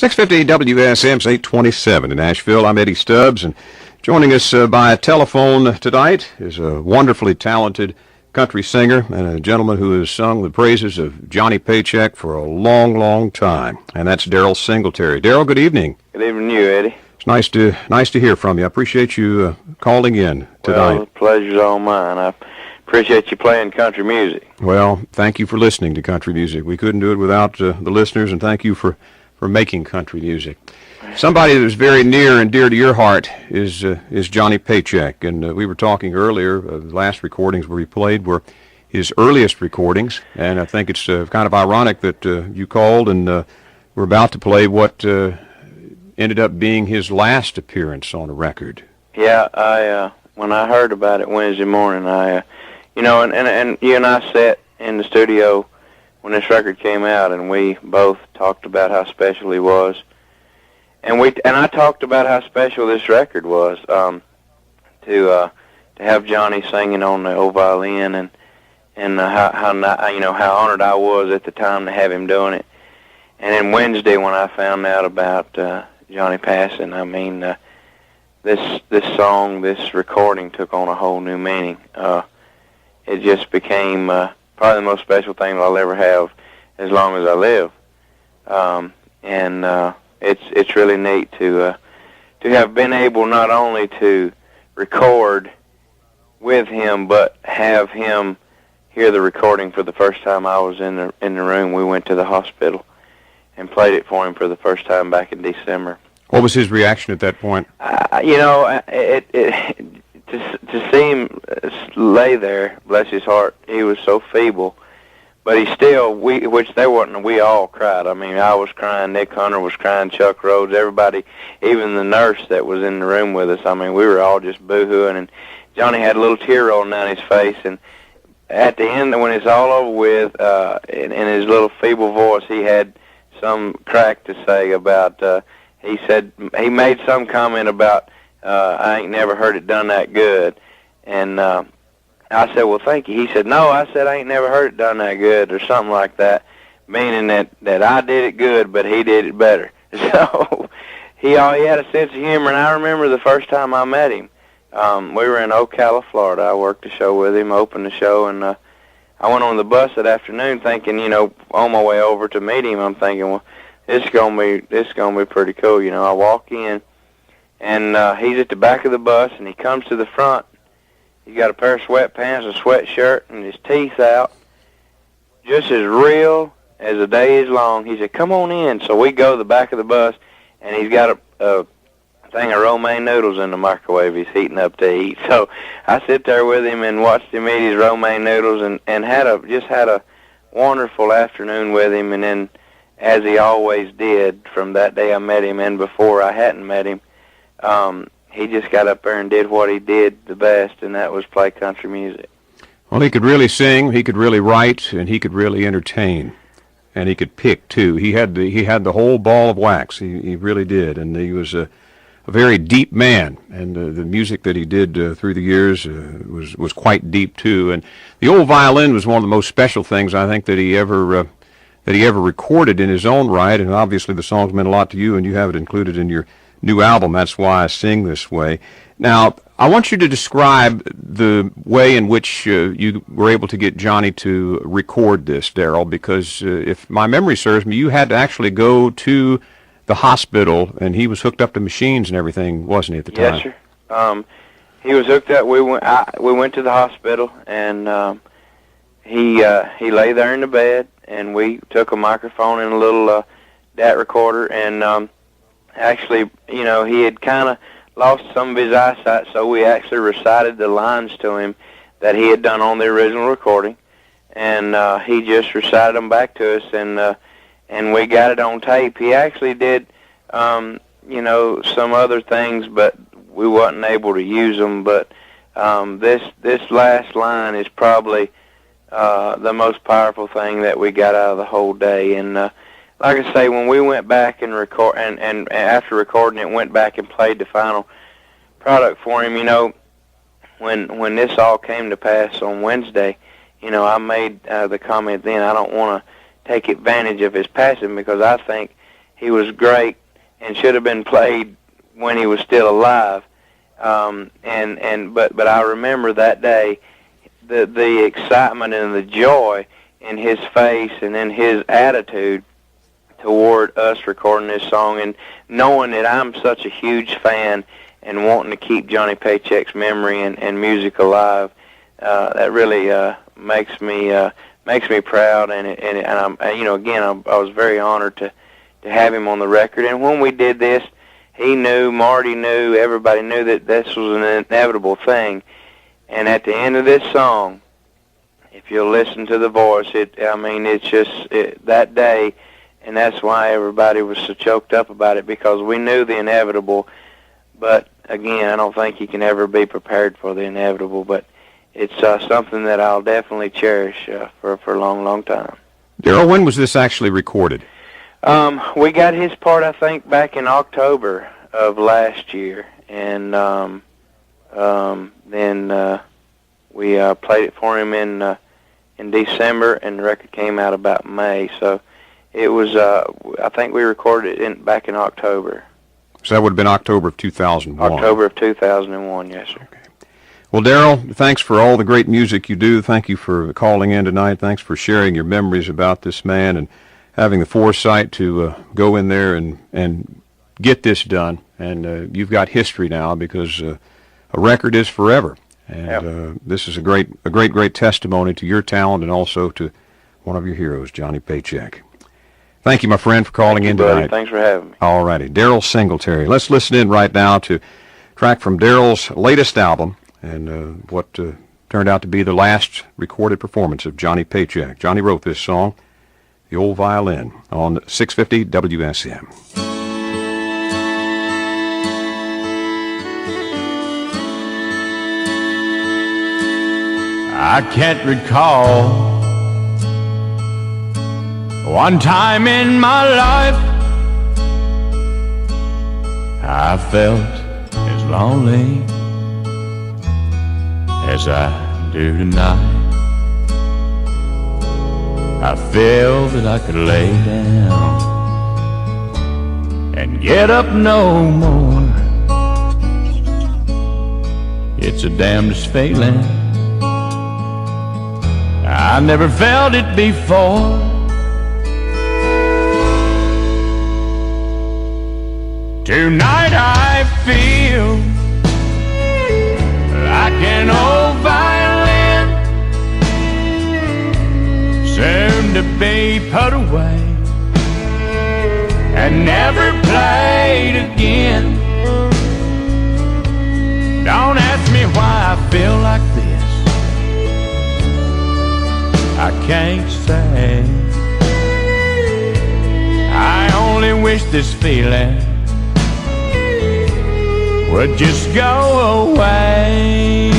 650 WSM's 827 in Nashville. I'm Eddie Stubbs, and joining us by telephone tonight is a wonderfully talented country singer and a gentleman who has sung the praises of Johnny Paycheck for a long, long time, and that's Darrell Singletary. Darrell, good evening. Good evening to you, Eddie. It's nice to hear from you. I appreciate you calling in tonight. Well, the pleasure's all mine. I appreciate you playing country music. Well, thank you for listening to country music. We couldn't do it without the listeners, and thank you for making country music. Somebody that is very near and dear to your heart is Johnny Paycheck, and we were talking earlier. The last recordings we played were his earliest recordings, and I think it's kind of ironic that you called and we're about to play what ended up being his last appearance on a record. Yeah, when I heard about it Wednesday morning, and you and I sat in the studio when this record came out, and we both talked about how special he was, and I talked about how special this record was, to have Johnny singing on the old violin, and how honored I was at the time to have him doing it. And then Wednesday, when I found out about Johnny passing, I mean, this song, this recording took on a whole new meaning. It just became probably the most special thing I'll ever have as long as I live. It's really neat to have been able not only to record with him, but have him hear the recording for the first time. I was in the room. We went to the hospital and played it for him for the first time back in December. What was his reaction at that point? To see him lay there, bless his heart, he was so feeble, but he still, we all cried. I mean, I was crying, Nick Hunter was crying, Chuck Rhodes, everybody, even the nurse that was in the room with us. I mean, we were all just boo-hooing, and Johnny had a little tear rolling down his face, and at the end, when it's all over with, in his little feeble voice, he had some crack to say about, he said, he made some comment about, I ain't never heard it done that good. And I said, well, thank you. He said, no, I said, I ain't never heard it done that good, or something like that, meaning that I did it good, but he did it better. So he had a sense of humor, and I remember the first time I met him. We were in Ocala, Florida. I worked a show with him, opened the show, and I went on the bus that afternoon thinking, on my way over to meet him, I'm thinking, well, this is gonna be pretty cool. I walk in, and he's at the back of the bus, and he comes to the front. He's got a pair of sweatpants, a sweatshirt, and his teeth out, just as real as the day is long. He said, come on in. So we go to the back of the bus, and he's got a thing of romaine noodles in the microwave he's heating up to eat. So I sit there with him and watched him eat his romaine noodles, and had a wonderful afternoon with him. And then, as he always did from that day I met him and before I hadn't met him, he just got up there and did what he did the best, and that was play country music. Well, he could really sing, he could really write, and he could really entertain, and he could pick too. He had the whole ball of wax. He really did, and he was a very deep man, and the music that he did through the years was quite deep too. And the old violin was one of the most special things I think that he ever recorded in his own right, and obviously the songs meant a lot to you, and you have it included in your new album. That's Why I Sing This Way. Now, I want you to describe the way in which you were able to get Johnny to record this, Darrell, because if my memory serves me, you had to actually go to the hospital, and he was hooked up to machines and everything, wasn't he, at the time? Yes, sir. He was hooked up. We went to the hospital, and he lay there in the bed, and we took a microphone and a little DAT recorder, and actually, he had kind of lost some of his eyesight, so we actually recited the lines to him that he had done on the original recording, and he just recited them back to us, and we got it on tape. He actually did, some other things, but we wasn't able to use them. But this last line is probably the most powerful thing that we got out of the whole day, and like I say, when we went back and record, and after recording it, went back and played the final product for him, when this all came to pass on Wednesday, I made the comment then, I don't want to take advantage of his passing, because I think he was great and should have been played when he was still alive. But I remember that day, the excitement and the joy in his face and in his attitude toward us recording this song, and knowing that I'm such a huge fan and wanting to keep Johnny Paycheck's memory and music alive. That really makes me proud, and I'm, again, I was very honored to have him on the record. And when we did this, he knew, Marty knew, everybody knew that this was an inevitable thing. And at the end of this song, if you'll listen to the voice, it's just that day, and that's why everybody was so choked up about it, because we knew the inevitable. But again, I don't think you can ever be prepared for the inevitable, but it's something that I'll definitely cherish for a long, long time. Darrell, when was this actually recorded? We got his part, I think, back in October of last year, and then we played it for him in December, and the record came out about May. So it was, I think we recorded it back in October. So that would have been October of 2001. October of 2001, yes, sir. Okay. Well, Darrell, thanks for all the great music you do. Thank you for calling in tonight. Thanks for sharing your memories about this man and having the foresight to go in there and get this done. And you've got history now, because a record is forever. And this is a great testimony to your talent and also to one of your heroes, Johnny Paycheck. Thank you, my friend, for calling in tonight. Thanks for having me. All righty. Darrell Singletary. Let's listen in right now to a track from Darrell's latest album and what turned out to be the last recorded performance of Johnny Paycheck. Johnny wrote this song, The Old Violin, on 650 WSM. I can't recall one time in my life I felt as lonely as I do tonight. I feel that I could lay down and get up no more. It's the damnedest feeling. I never felt it before. Tonight I feel like an old violin, soon to be put away and never played again. Don't ask me why I feel like this, I can't say. I only wish this feeling would just go away.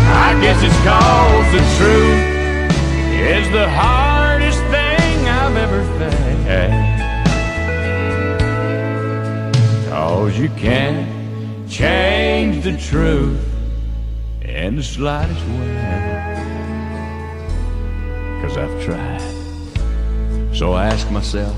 I guess it's 'cause the truth is the hardest thing I've ever faced. 'Cause you can't change the truth in the slightest way. 'Cause I've tried. So I ask myself,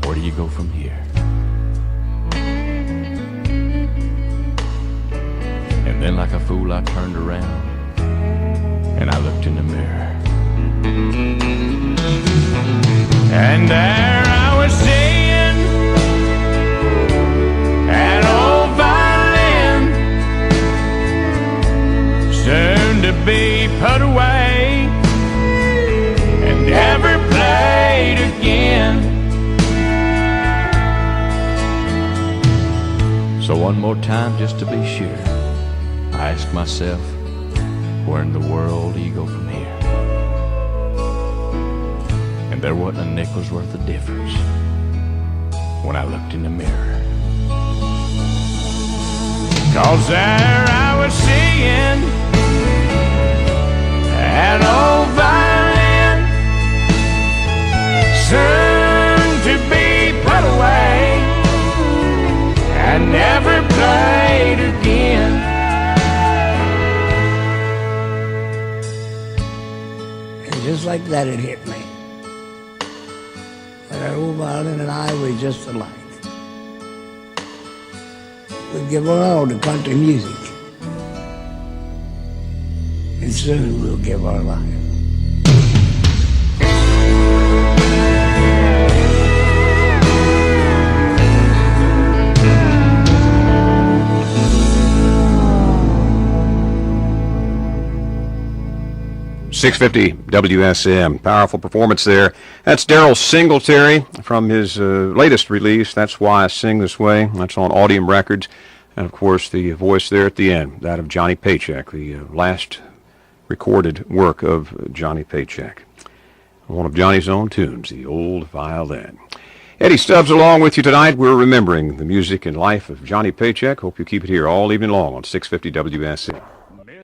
where do you go from here? And then like a fool I turned around and I looked in the mirror. And there I was seeing an old violin, soon to be put away and never played again. So one more time, just to be sure, I ask myself, where in the world do you go from here? And there wasn't a nickel's worth of difference when I looked in the mirror. 'Cause there I was seeing an old violin, soon to be put away and never played again. And just like that, it hit me. That old violin and I were just alike. We'd give our all to country music. And soon we'll give our life. .650 WSM. Powerful performance there. That's Daryl Singletary from his latest release, That's Why I Sing This Way. That's on Audium Records. And, of course, the voice there at the end, that of Johnny Paycheck, the last recorded work of Johnny Paycheck. One of Johnny's own tunes, the old violin. Eddie Stubbs along with you tonight. We're remembering the music and life of Johnny Paycheck. Hope you keep it here all evening long on .650 WSM.